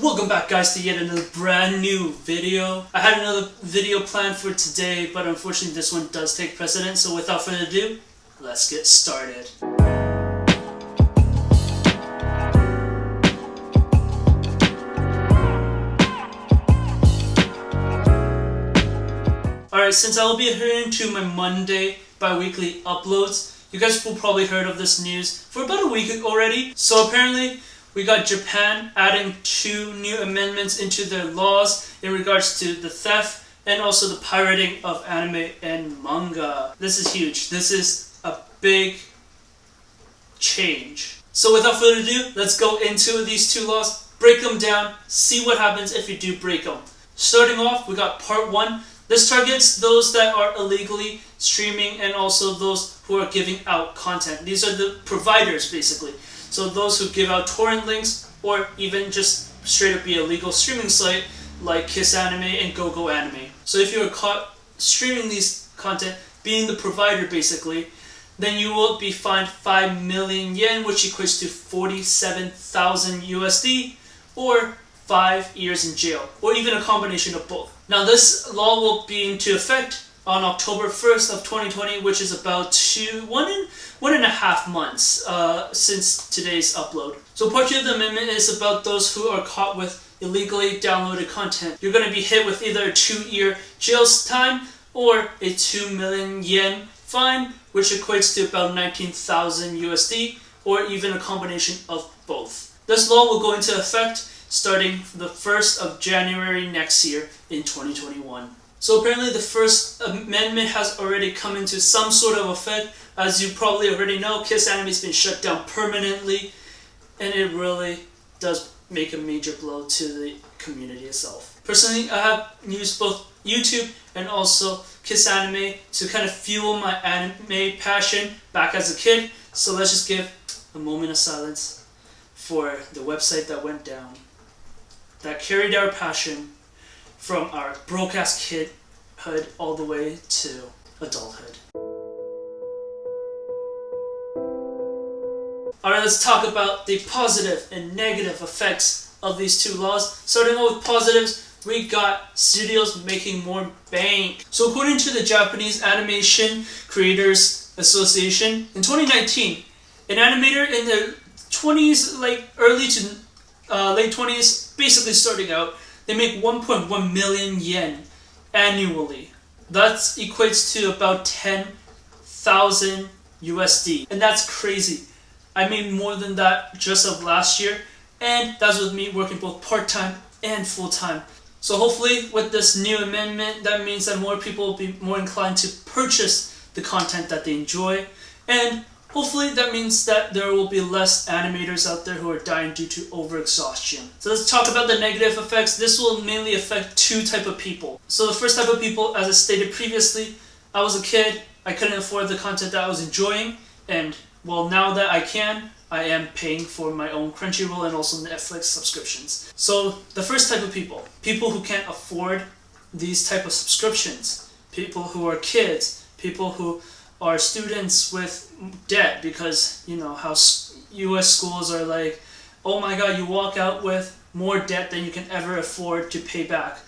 Welcome back, guys, to yet another brand new video. I had another video planned for today, but unfortunately this one does take precedence, so without further ado, let's get started. Alright, since I will be adhering to my Monday bi-weekly uploads, you guys will probably heard of this news for about a week already. So apparently, we got Japan adding 2 new amendments into their laws in regards to the theft and also the pirating of anime and manga. This is huge. This is a big change. So without further ado, let's go into these 2 laws, break them down, see what happens if you do break them. Starting off, we got part 1. This targets those that are illegally streaming and also those who are giving out content. These are the providers, basically. So those who give out torrent links or even just straight up be a legal streaming site like KISSANIME and GoGoAnime. So if you are caught streaming these content, being the provider basically, then you will be fined 5 million yen, which equates to 47,000 USD, or 5 years in jail, or even a combination of both. Now this law will be into effect on October 1st of 2020, which is about 1.5 months since today's upload. So part 2 of the amendment is about those who are caught with illegally downloaded content. You're going to be hit with either a 2-year jail time or a 2 million yen fine, which equates to about 19,000 USD, or even a combination of both. This law will go into effect starting the 1st of January next year in 2021. So apparently the first amendment has already come into some sort of effect. As you probably already know, KISSANIME has been shut down permanently, and it really does make a major blow to the community itself. Personally, I have used both YouTube and also KISSANIME to kind of fuel my anime passion back as a kid. So let's just give a moment of silence for the website that went down, that carried our passion from our broke-ass kidhood all the way to adulthood. Alright, let's talk about the positive and negative effects of these 2 laws. Starting off with positives, we got studios making more bank. So according to the Japanese Animation Creators Association, in 2019, an animator in their 20s, like early to late 20s, basically starting out, they make 1.1 million yen annually. That equates to about 10,000 USD. And that's crazy. I made more than that just of last year. And that's with me working both part-time and full-time. So hopefully with this new amendment, that means that more people will be more inclined to purchase the content that they enjoy. And hopefully that means that there will be less animators out there who are dying due to overexhaustion. So let's talk about the negative effects. This will mainly affect 2 types of people. So the first type of people, as I stated previously, I was a kid, I couldn't afford the content that I was enjoying, and well, now that I can, I am paying for my own Crunchyroll and also Netflix subscriptions. So the first type of people who can't afford these type of subscriptions, people who are kids, people who are students with debt, because you know how US schools are like, oh my god, you walk out with more debt than you can ever afford to pay back.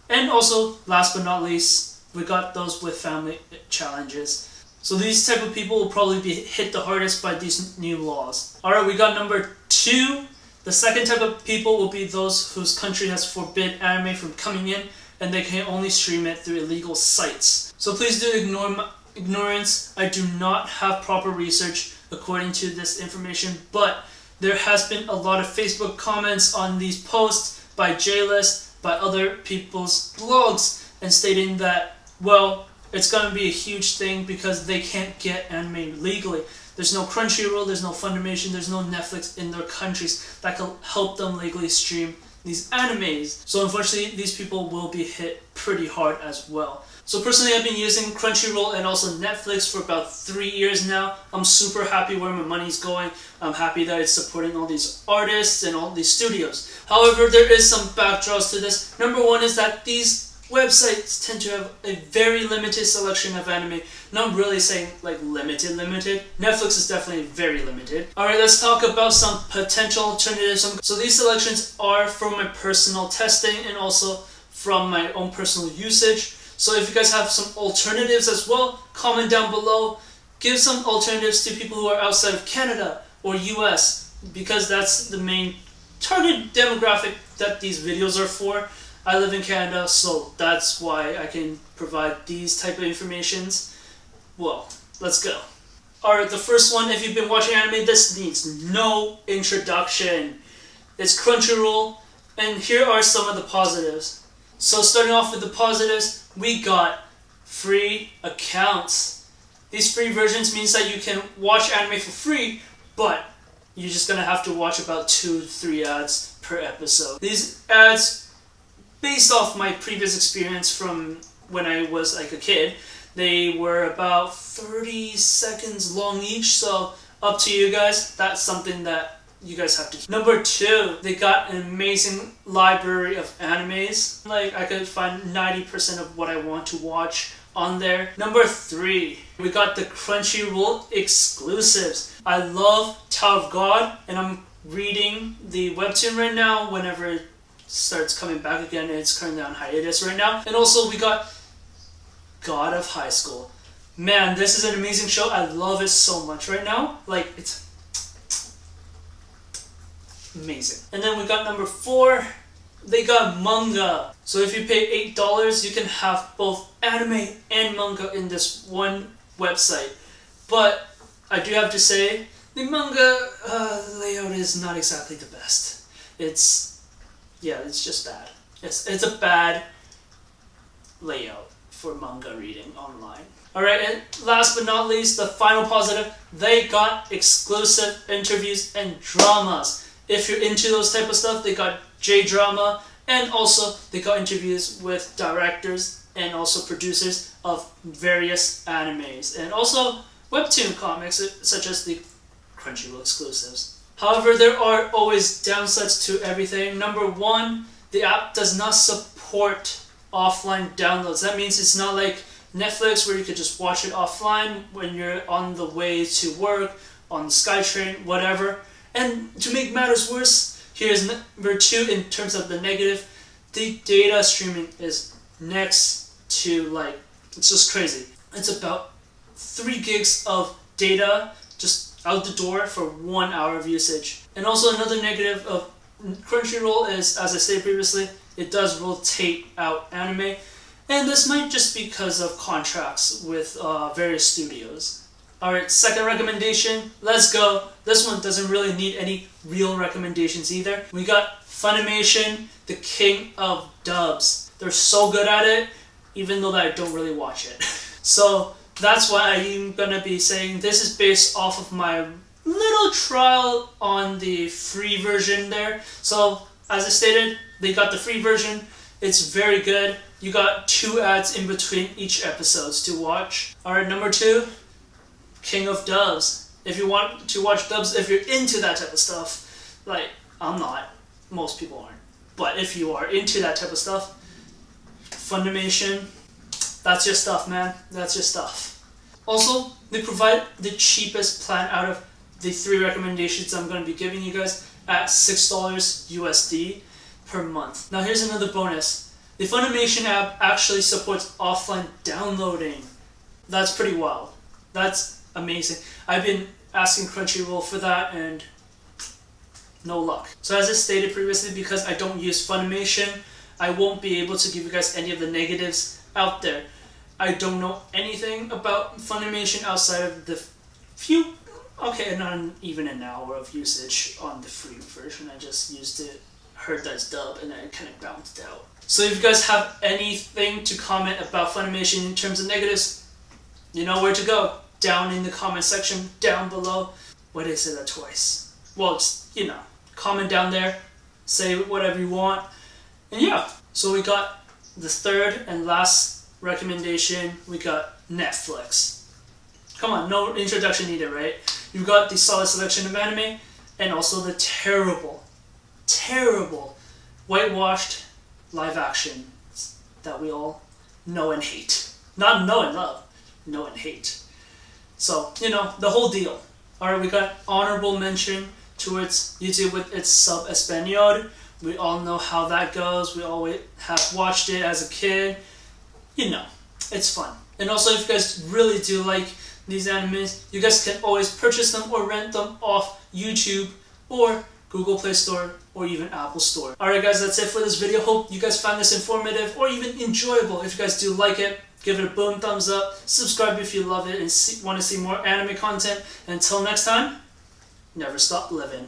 And also, last but not least, we got those with family challenges. So these type of people will probably be hit the hardest by these new laws. Alright, we got number 2. The second type of people will be those whose country has forbid anime from coming in, and they can only stream it through illegal sites. So please do ignore my ignorance. I do not have proper research according to this information, but there has been a lot of Facebook comments on these posts by JList, by other people's blogs, and stating that, well, it's going to be a huge thing because they can't get anime legally. There's no Crunchyroll, there's no Funimation, there's no Netflix in their countries that can help them legally stream these animes. So unfortunately, these people will be hit pretty hard as well. So personally, I've been using Crunchyroll and also Netflix for about 3 years now. I'm super happy where my money's going. I'm happy that it's supporting all these artists and all these studios. However, there is some backdraws to this. Number 1 is that these websites tend to have a very limited selection of anime. Not really saying like limited. Netflix is definitely very limited. Alright, let's talk about some potential alternatives. So these selections are from my personal testing and also from my own personal usage. So if you guys have some alternatives as well, comment down below. Give some alternatives to people who are outside of Canada or US, because that's the main target demographic that these videos are for. I live in Canada, so that's why I can provide these type of informations. Well, let's go. Alright, the first one, if you've been watching anime, this needs no introduction. It's Crunchyroll, and here are some of the positives. So starting off with the positives, we got free accounts. These free versions means that you can watch anime for free, but you're just gonna have to watch about 2-3 ads per episode. These ads, based off my previous experience from when I was like a kid, they were about 30 seconds long each, so up to you guys. That's something that you guys have to do. Number 2, they got an amazing library of animes. Like, I could find 90% of what I want to watch on there. Number 3, we got the Crunchyroll exclusives. I love Tower of God, and I'm reading the webtoon right now. Whenever it starts coming back again, it's currently on hiatus right now. And also we got God of High School. Man, this is an amazing show. I love it so much right now. Like, it's amazing. And then we got number 4, they got Manga. So if you pay $8, you can have both anime and manga in this one website. But I do have to say, the manga layout is not exactly the best. It's just bad. It's a bad layout for manga reading online. Alright, and last but not least, the final positive, they got exclusive interviews and dramas. If you're into those type of stuff, they got J-drama, and also they got interviews with directors and also producers of various animes, and also webtoon comics such as the Crunchyroll exclusives. However, there are always downsides to everything. Number 1, the app does not support offline downloads. That means it's not like Netflix where you could just watch it offline when you're on the way to work, on the SkyTrain, whatever. And to make matters worse, here's number 2 in terms of the negative. The data streaming is next to, like, it's just crazy. It's about 3 gigs of data just out the door for 1 hour of usage. And also another negative of Crunchyroll is, as I said previously, it does rotate out anime. And this might just be because of contracts with various studios. Alright, second recommendation, let's go. This one doesn't really need any real recommendations either. We got Funimation, the king of dubs. They're so good at it, even though that I don't really watch it. So that's why I'm gonna be saying this is based off of my little trial on the free version there. So as I stated, they got the free version. It's very good. You got 2 ads in between each episodes to watch. Alright, number 2, king of dubs. If you want to watch dubs, if you're into that type of stuff, like I'm not, most people aren't, but if you are into that type of stuff, Funimation, that's your stuff, man. That's your stuff. Also, they provide the cheapest plan out of the 3 recommendations I'm going to be giving you guys at $6 USD per month. Now here's another bonus. The Funimation app actually supports offline downloading. That's pretty wild. That's amazing. I've been asking Crunchyroll for that and no luck. So as I stated previously, because I don't use Funimation, I won't be able to give you guys any of the negatives out there. I don't know anything about Funimation outside of the few, okay, not even an hour of usage on the free version. I just used it, heard that's dub, and then it kind of bounced out. So if you guys have anything to comment about Funimation in terms of negatives, you know where to go. Down in the comment section, down below. Why did I say that twice? Well, just, you know, comment down there, say whatever you want, and yeah. So we got the third and last recommendation, we got Netflix. Come on, no introduction either, right? You've got the solid selection of anime, and also the terrible, whitewashed live action. that we all know and hate. Not know and love, know and hate. So, you know, the whole deal. Alright, we got honorable mention towards YouTube with its sub Espanol. We all know how that goes. We always have watched it as a kid. You know, it's fun. And also, if you guys really do like these animes, you guys can always purchase them or rent them off YouTube or Google Play Store or even Apple Store. Alright guys, that's it for this video. Hope you guys found this informative or even enjoyable. If you guys do like it, give it a boom thumbs up. Subscribe if you love it and want to see more anime content. And until next time, never stop living.